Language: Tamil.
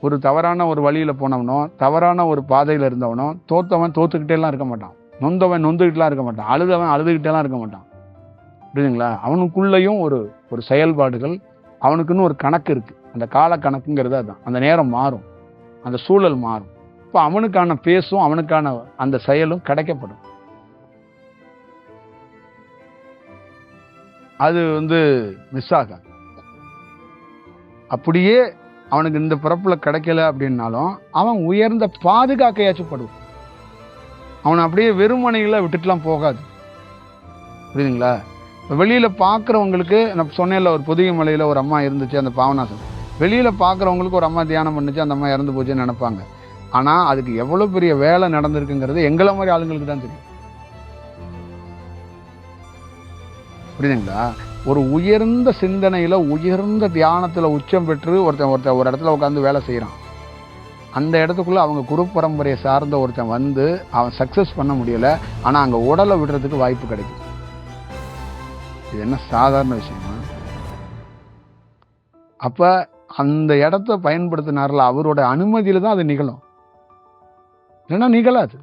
ஒரு தவறான ஒரு வழியில் போனவனோ, தவறான ஒரு பாதையில் இருந்தவனோ, தோத்தவன் தோத்துக்கிட்டேலாம் இருக்க மாட்டான், நொந்தவன் நொந்துக்கிட்டுலாம் இருக்க மாட்டான், அழுதவன் அழுதுகிட்டேலாம் இருக்க மாட்டான். புரியுதுங்களா? அவனுக்குள்ளேயும் ஒரு செயல்பாடுகள், அவனுக்குன்னு ஒரு கணக்கு இருக்குது. அந்த கால கணக்குங்கிறது அதுதான். அந்த நேரம் மாறும், அந்த சூழல் மாறும். இப்போ அவனுக்கான பேசும், அவனுக்கான அந்த செயலும் கிடைக்கப்படும். அது மிஸ் ஆகாது. அப்படியே அவனுக்கு இந்த பிறப்புல கிடைக்கல அப்படின்னாலும் அவன் உயர்ந்த பாதுகாக்கையாச்சும் அவனை அப்படியே வெறுமனைகளை விட்டுட்டுலாம் போகாது. புரியுதுங்களா? இப்போ வெளியில் பார்க்குறவங்களுக்கு, நான் சொன்னேன்ல, ஒரு பொதிகை மலையில் ஒரு அம்மா இருந்துச்சு, அந்த பாவநாசம். வெளியில் பார்க்குறவங்களுக்கு ஒரு அம்மா தியானம் பண்ணுச்சு, அந்த அம்மா இறந்து போச்சுன்னு நினைப்பாங்க. ஆனால் அதுக்கு எவ்வளோ பெரிய வேலை நடந்திருக்குங்கிறது எங்களை மாதிரி ஆளுங்களுக்கு தான் தெரியும். புரியுதுங்களா? ஒரு உயர்ந்த சிந்தனையில், உயர்ந்த தியானத்தில் உச்சம் பெற்று ஒருத்தன் ஒரு இடத்துல உட்காந்து வேலை செய்கிறான். அந்த இடத்துக்குள்ளே அவங்க குரு பரம்பரையை சார்ந்த ஒருத்தன் அவன் சக்ஸஸ் பண்ண முடியலை, ஆனால் அங்கே உடலை விடுறதுக்கு வாய்ப்பு கிடைக்குது. இது என்ன சாதாரண விஷயமா? அப்போ அந்த இடத்த பயன்படுத்தினார்ல, அவரோட அனுமதியில் தான் அது நிகழும், இல்லைன்னா நிகழாது.